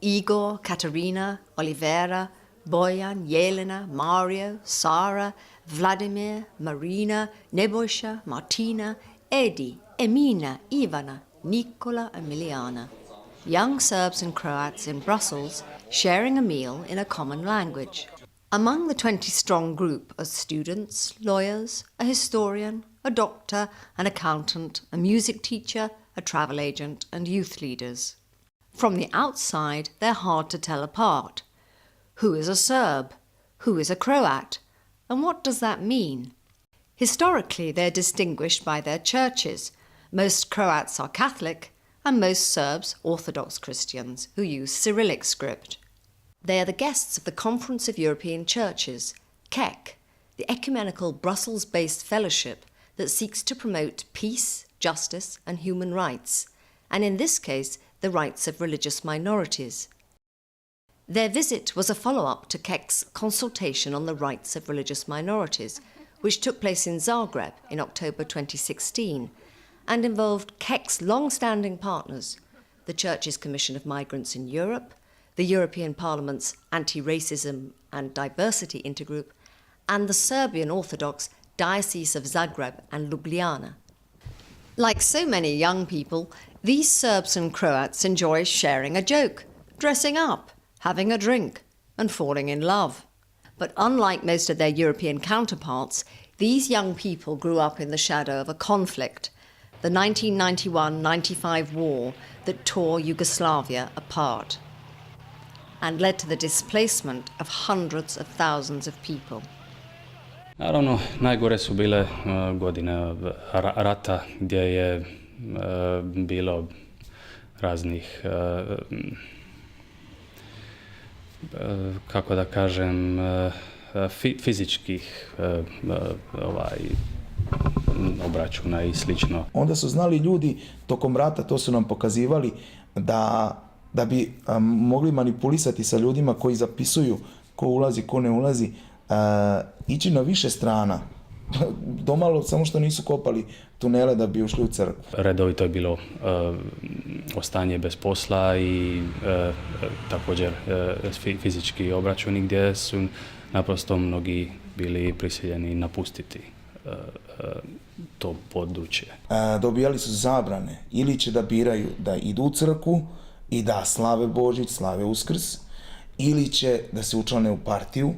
Igor, Katerina, Olivera, Bojan, Jelena, Mario, Sara, Vladimir, Marina, Nebojša, Martina, Edi, Emina, Ivana, Nikola and Miliana. Young Serbs and Croats in Brussels sharing a meal in a common language. Among the 20-strong group are students, lawyers, a historian, a doctor, an accountant, a music teacher, a travel agent and youth leaders. From the outside, they're hard to tell apart. Who is a Serb? Who is a Croat? And what does that mean? Historically, they're distinguished by their churches. Most Croats are Catholic, and most Serbs Orthodox Christians who use Cyrillic script. They are the guests of the Conference of European Churches, CEC, the ecumenical Brussels-based fellowship that seeks to promote peace, justice and human rights, and in this case, the rights of religious minorities. Their visit was a follow-up to CEC's consultation on the rights of religious minorities, which took place in Zagreb in October 2016, and involved CEC's long-standing partners, the Church's Commission of Migrants in Europe, the European Parliament's Anti-Racism and Diversity Intergroup, and the Serbian Orthodox Diocese of Zagreb and Ljubljana. Like so many young people, these Serbs and Croats enjoy sharing a joke, dressing up, having a drink, and falling in love. But unlike most of their European counterparts, these young people grew up in the shadow of a conflict, the 1991-95 war that tore Yugoslavia apart and led to the displacement of hundreds of thousands of people. Naravno, najgore su bile godine rata gdje je bilo raznih, kako da kažem, fizičkih obračuna i slično. Onda su znali ljudi tokom rata, to su nam pokazivali, da bi mogli manipulisati sa ljudima koji zapisuju ko ulazi, ko ne ulazi, ići na više strana. Domalo, samo što nisu kopali tunele da bi ušli u crkvu. Redovito je bilo ostanje bez posla i također fizički obračuni gdje su naprosto mnogi bili prisiljeni napustiti to područje. Dobijali su zabrane ili će da biraju da idu u crkvu i da slave Božić, slave Uskrs, ili će da se učlane u partiju,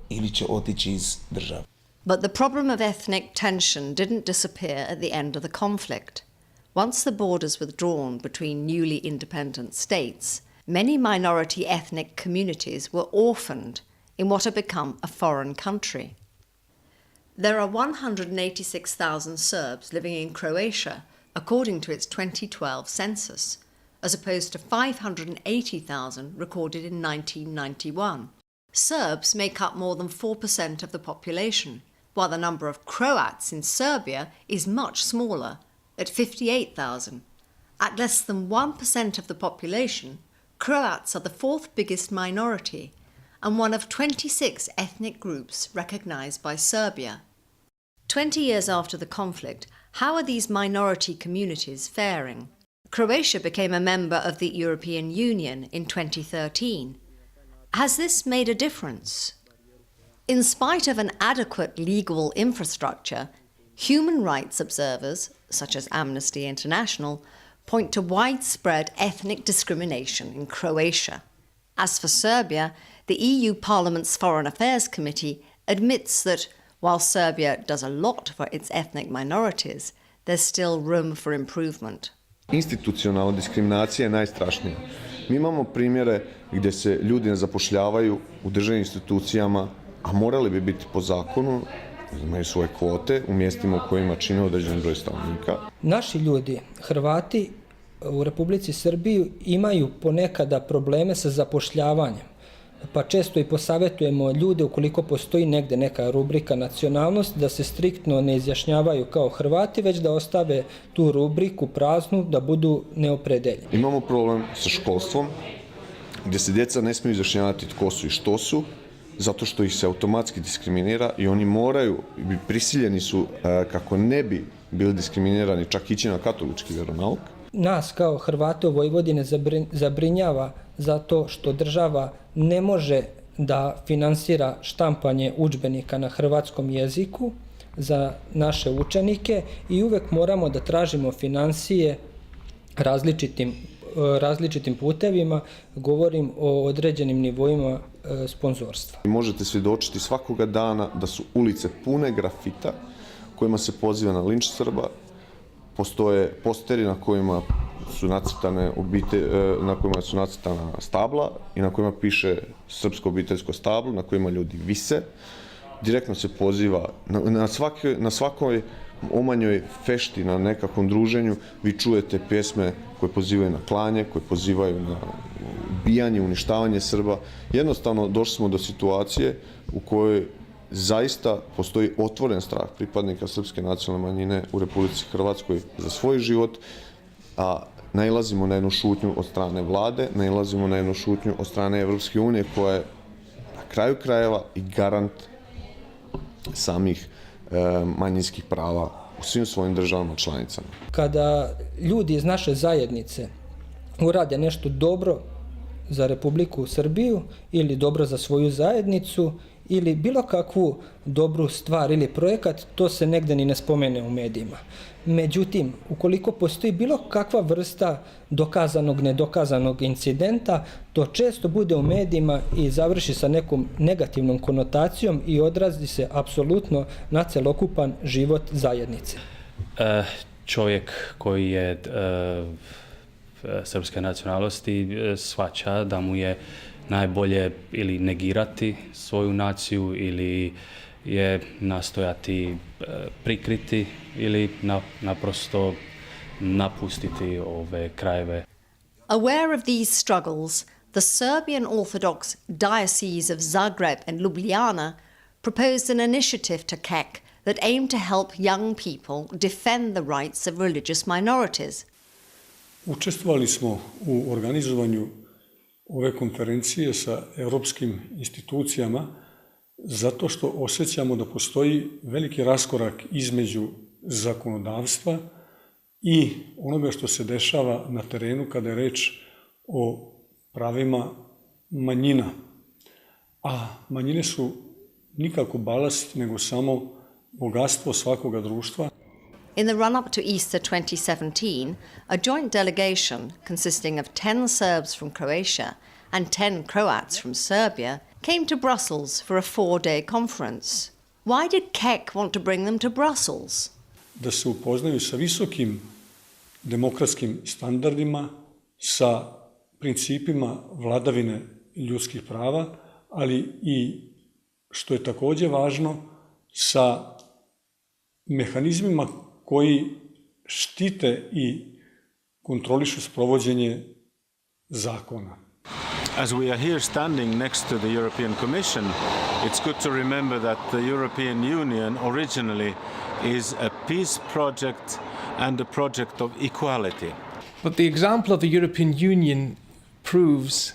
ili će otići iz države. But the problem of ethnic tension didn't disappear at the end of the conflict. Once the borders were drawn between newly independent states, many minority ethnic communities were orphaned in what had become a foreign country. There are 186,000 Serbs living in Croatia, according to its 2012 census, as opposed to 580,000 recorded in 1991. Serbs make up more than 4% of the population, while the number of Croats in Serbia is much smaller, at 58,000. At less than 1% of the population, Croats are the fourth biggest minority and one of 26 ethnic groups recognised by Serbia. 20 years after the conflict, how are these minority communities faring? Croatia became a member of the European Union in 2013. Has this made a difference? In spite of an adequate legal infrastructure, human rights observers, such as Amnesty International, point to widespread ethnic discrimination in Croatia. As for Serbia, the EU Parliament's Foreign Affairs Committee admits that while Serbia does a lot for its ethnic minorities, there's still room for improvement. Institucionalna diskriminacija je najstrašnija. Mi imamo primjere gdje se ljudi ne zapošljavaju u državnim institucijama, a morali bi biti po zakonu, imaju svoje kvote u mjestima u kojima čine određen broj stanovnika. Naši ljudi, Hrvati u Republici Srbiji, imaju ponekada probleme sa zapošljavanjem. Pa često i posavjetujemo ljude ukoliko postoji negde neka rubrika nacionalnost da se striktno ne izjašnjavaju kao Hrvati, već da ostave tu rubriku praznu, da budu neopredeljeni. Imamo problem sa školstvom gdje se djeca ne smiju izjašnjavati tko su i što su, zato što ih se automatski diskriminira i oni moraju, prisiljeni su kako ne bi bili diskriminirani čak ići na katolički vjeronauk. Nas kao Hrvate u Vojvodine zabrinjava zato što država ne može da finansira štampanje udžbenika na hrvatskom jeziku za naše učenike i uvek moramo da tražimo financije različitim putevima, govorim o određenim nivoima sponzorstva. Možete svjedočiti svakoga dana da su ulice pune grafita kojima se poziva na linč Srba, postoje posteri na kojima su nacrtana stabla i na kojima piše srpsko obiteljsko stablo, na kojima ljudi vise. Direktno se poziva na svakoj omanjoj fešti, na nekakvom druženju, vi čujete pjesme koje pozivaju na klanje, koje pozivaju na ubijanje, uništavanje Srba. Jednostavno došli smo do situacije u kojoj zaista postoji otvoren strah pripadnika srpske nacionalne manjine u Republici Hrvatskoj za svoj život, a nailazimo na jednu šutnju od strane vlade, nailazimo na jednu šutnju od strane Evropske unije koja je na kraju krajeva i garant samih manjinskih prava u svim svojim državama članicama. Kada ljudi iz naše zajednice urade nešto dobro za Republiku Srbiju ili dobro za svoju zajednicu ili bilo kakvu dobru stvar ili projekat, to se negde ni ne spomene u medijima. Međutim, ukoliko postoji bilo kakva vrsta dokazanog, nedokazanog incidenta, to često bude u medijima i završi sa nekom negativnom konotacijom i odrazi se apsolutno na celokupan život zajednice. Čovjek koji je srpske nacionalnosti shvaća da mu je najbolje ili negirati svoju naciju ili je nastojati prikriti ili naprosto napustiti ove krajeve. Aware of these struggles, the Serbian Orthodox Diocese of Zagreb and Ljubljana proposed an initiative to KEK that aimed to help young people defend the rights of religious minorities. Učestvovali smo u organizovanju ove konferencije sa europskim institucijama zato što osjećamo da postoji veliki raskorak između zakonodavstva i onoga što se dešava na terenu kada je reč o pravima manjina. A manjine su nikako balast, nego samo bogatstvo svakoga društva. In the run-up to Easter 2017, a joint delegation consisting of 10 Serbs from Croatia and 10 Croats from Serbia came to Brussels for a 4-day conference. Why did KEK want to bring them to Brussels? Da se upoznaju sa visokim demokratskim standardima, sa principima vladavine ljudskih prava, ali i, što je takođe važno, sa mehanizmima koji štite i kontrolišu sprovođenje zakona. As we are here standing next to the European Commission, it's good to remember that the European Union originally is a peace project and a project of equality. But the example of the European Union proves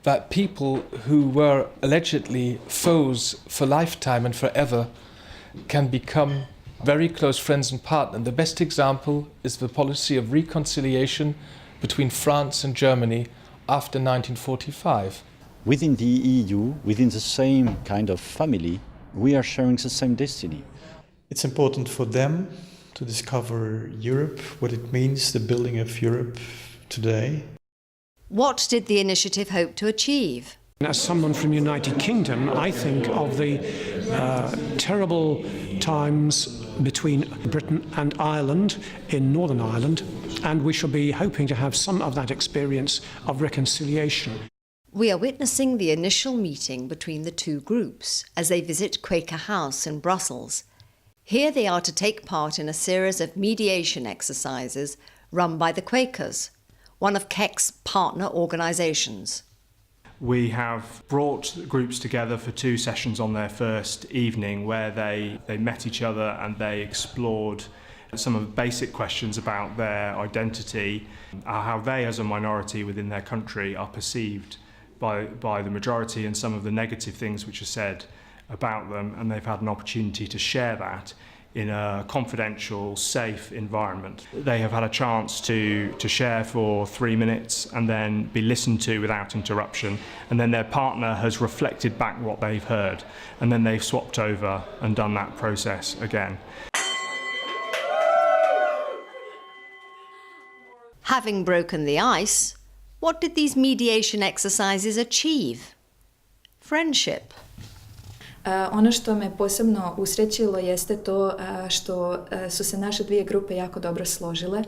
that people who were allegedly foes for lifetime and forever can become very close friends and partners. The best example is the policy of reconciliation between France and Germany after 1945. Within the EU, within the same kind of family, we are sharing the same destiny. It's important for them to discover Europe, what it means, the building of Europe today. What did the initiative hope to achieve? As someone from the United Kingdom, I think of the terrible times between Britain and Ireland in Northern Ireland, and we shall be hoping to have some of that experience of reconciliation. We are witnessing the initial meeting between the two groups as they visit Quaker House in Brussels. Here they are to take part in a series of mediation exercises run by the Quakers, one of KEK's partner organisations. We have brought groups together for 2 sessions on their first evening where they met each other and they explored some of the basic questions about their identity, how they as a minority within their country are perceived by the majority, and some of the negative things which are said about them, and they've had an opportunity to share that in a confidential, safe environment. They have had a chance to share for 3 minutes and then be listened to without interruption, and then their partner has reflected back what they've heard, and then they've swapped over and done that process again. Having broken the ice, what did these mediation exercises achieve? Friendship. Ono što me posebno usrećilo jeste to što su se naše dvije grupe jako dobro složile.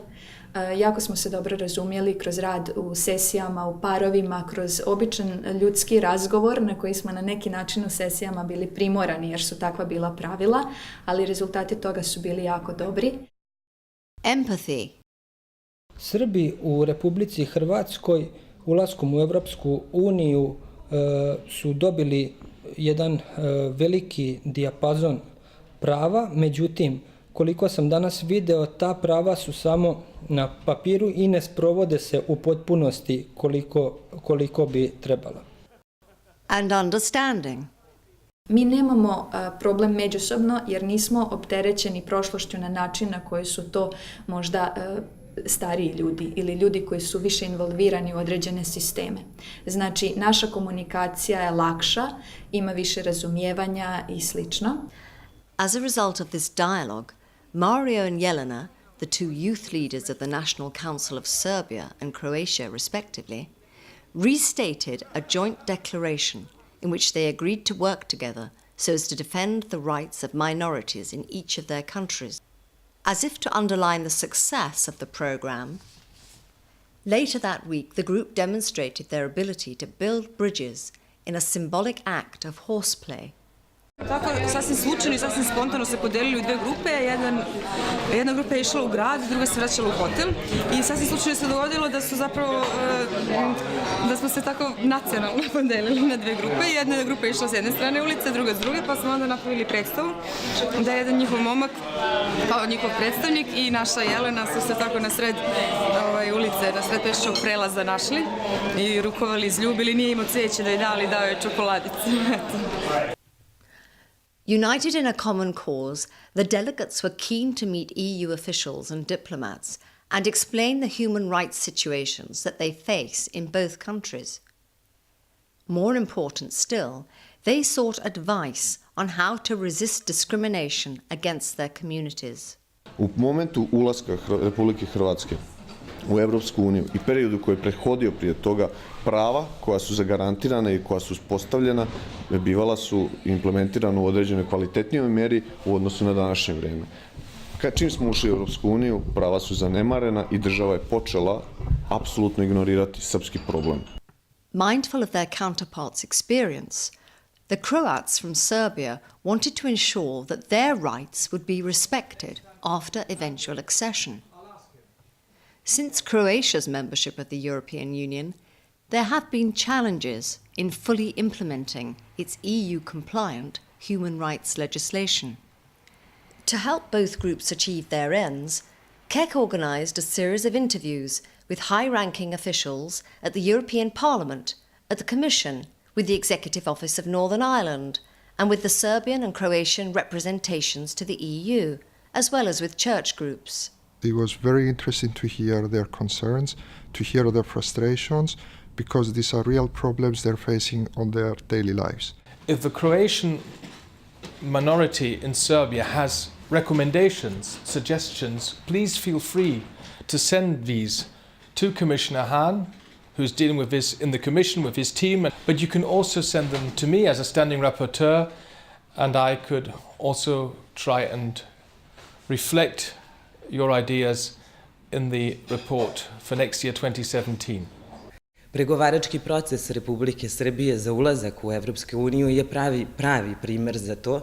Jako smo se dobro razumjeli kroz rad u sesijama, u parovima, kroz običan ljudski razgovor na koji smo na neki način u sesijama bili primorani jer su takva bila pravila, ali rezultati toga su bili jako dobri. Empathy. Srbi u Republici Hrvatskoj ulaskom u Europsku uniju su dobili jedan veliki dijapazon prava, međutim, koliko sam danas video, ta prava su samo na papiru i ne sprovode se u potpunosti koliko bi trebalo. And understanding. Mi nemamo problem međusobno jer nismo opterećeni prošlošću na način na koji su to možda stariji ljudi ili ljudi koji su više involvirani u određene sisteme. Znači, naša komunikacija je lakša, ima više razumijevanja i slično. As a result of this dialogue, Mario and Jelena, the two youth leaders of the National Council of Serbia and Croatia respectively, restated a joint declaration in which they agreed to work together so as to defend the rights of minorities in each of their countries. As if to underline the success of the program, later that week the group demonstrated their ability to build bridges in a symbolic act of horseplay. Tako, sasvim slučajno i sasvim spontano se podelili u dve grupe. Jedna grupa je išla u grad, druga se vraćala u hotel. I sasvim slučajno se dogodilo da su zapravo, da smo se tako nacionalno podelili na dve grupe. Jedna grupa je išla s jedne strane ulice, druga s druge, pa smo onda napravili predstavu da je jedan njihov momak kao njihov predstavnik i naša Jelena su se tako na sred ulice, na sred pešačkog prelaza našli i rukovali, izljubili. Nije imao cveće da je dali, dao je čokoladicu. United in a common cause, the delegates were keen to meet EU officials and diplomats and explain the human rights situations that they face in both countries. More important still, they sought advice on how to resist discrimination against their communities. U momentu ulaska Republike Hrvatske u Evropsku uniju i periodu koji je prethodio prije toga, prava koja su zagarantirana i koja su uspostavljena bivala su implementirana u određenoj kvalitetnijoj mjeri u odnosu na današnje vrijeme. Čim smo ušli u Evropsku uniju, prava su zanemarena i država je počela apsolutno ignorirati srpski problem. Mindful of their counterparts' experience, the Croats from Serbia wanted to ensure that their rights would be respected after eventual accession. Since Croatia's membership of the European Union, there have been challenges in fully implementing its EU-compliant human rights legislation. To help both groups achieve their ends, Kek organised a series of interviews with high-ranking officials at the European Parliament, at the Commission, with the Executive Office of Northern Ireland, and with the Serbian and Croatian representations to the EU, as well as with church groups. It was very interesting to hear their concerns, to hear their frustrations, because these are real problems they're facing on their daily lives. If the Croatian minority in Serbia has recommendations, suggestions, please feel free to send these to Commissioner Hahn, who's dealing with this in the Commission with his team, but you can also send them to me as a standing rapporteur, and I could also try and reflect your ideas in the report for next year 2017. Pregovarački proces Republike Srbije za ulazak u Evropsku uniju je pravi primer za to,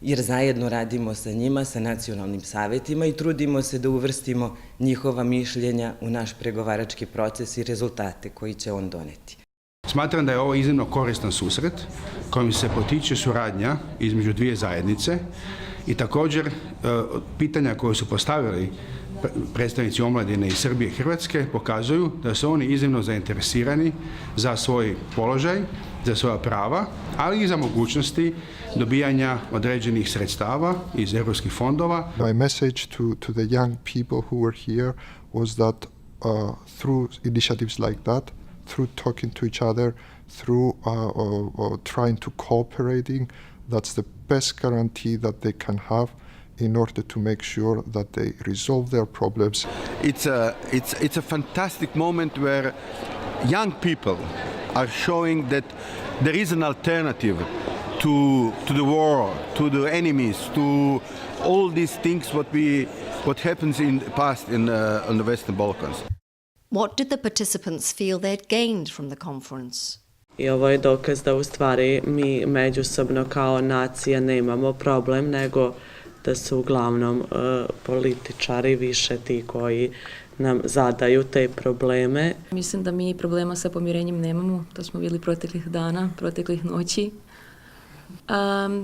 jer zajedno radimo sa njima, sa nacionalnim savjetima i trudimo se da uvrstimo njihova mišljenja u naš pregovarački proces i rezultate koji će on doneti. Smatram da je ovo iznimno koristan susret kojim se potiče suradnja između dvije zajednice i također pitanja koje su postavili predstavnici omladine iz Srbije i Hrvatske pokazuju da su oni iznimno zainteresirani za svoj položaj, za svoja prava, ali i za mogućnosti dobijanja određenih sredstava iz europskih fondova. My message to the young people who were here was that through initiatives like that, through talking to each other, through trying to cooperating, that's the best guarantee that they can have in order to make sure that they resolve their problems. It's a fantastic moment where young people are showing that there is an alternative to the war, to the enemies, to all these things what happens in the past on the Western Balkans. What did the participants feel they'd gained from the conference? I ovo je dokaz da u stvari mi međusobno kao nacija nemamo problem, nego da su uglavnom političari više ti koji nam zadaju te probleme. Mislim da mi problema sa pomirenjem nemamo, to smo vidjeli proteklih dana, proteklih noći.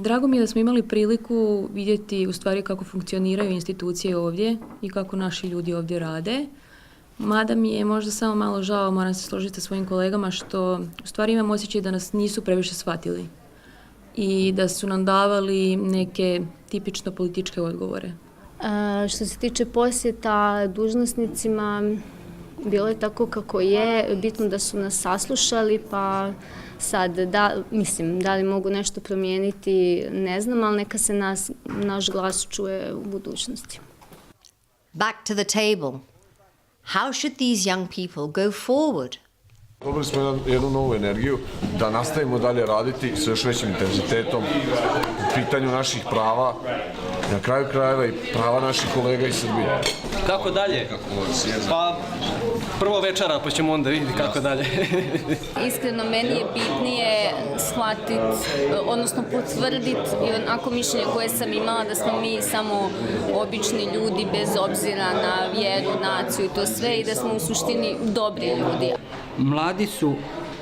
Drago mi je da smo imali priliku vidjeti u stvari kako funkcioniraju institucije ovdje i kako naši ljudi ovdje rade. Mada mi je možda samo malo žao, moram se složiti sa svojim kolegama, što u stvari imam osjećaj da nas nisu previše shvatili i da su nam davali neke tipično političke odgovore. Što se tiče posjeta dužnosnicima, bilo je tako kako je, bitno da su nas saslušali, pa sad, da li mogu nešto promijeniti, ne znam, ali neka se naš glas čuje u budućnosti. Back to the table. How should these young people go forward? Dobili smo jednu novu energiju da nastavimo dalje raditi s još većim intenzitetom u pitanju naših prava, na kraju krajeva i prava naših kolega iz Srbije. Kako dalje? Pa prvo večera, pa ćemo onda vidjeti kako dalje. Iskreno, meni je bitnije shvatiti, odnosno potvrditi onako mišljenje koje sam imala da smo mi samo obični ljudi bez obzira na vjeru, naciju i to sve i da smo u suštini dobri ljudi. Mladi su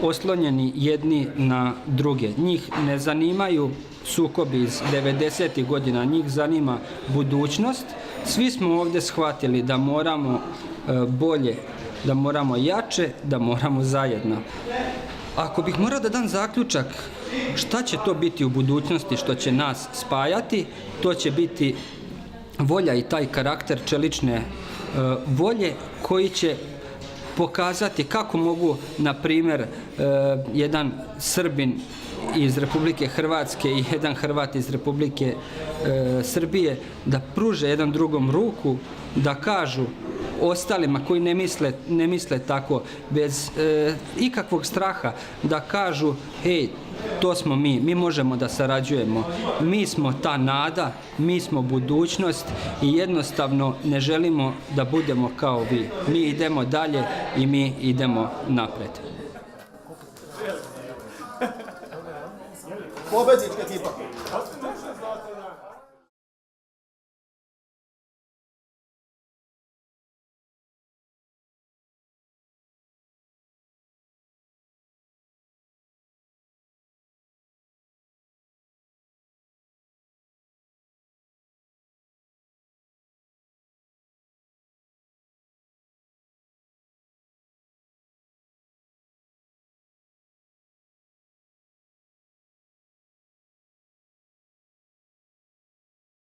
oslonjeni jedni na druge. Njih ne zanimaju sukobi iz 90. godina, njih zanima budućnost. Svi smo ovdje shvatili da moramo bolje, da moramo jače, da moramo zajedno. Ako bih morao da dam zaključak šta će to biti u budućnosti što će nas spajati, to će biti volja i taj karakter čelične volje koji će pokazati kako mogu, na primjer, jedan Srbin iz Republike Hrvatske i jedan Hrvat iz Republike Srbije da pruže jedan drugom ruku, da kažu ostalima koji ne misle tako, bez ikakvog straha, da kažu hej, to smo mi možemo da sarađujemo, mi smo ta nada, mi smo budućnost i jednostavno ne želimo da budemo kao vi. Mi idemo dalje i mi idemo napred. Pobednička ekipa.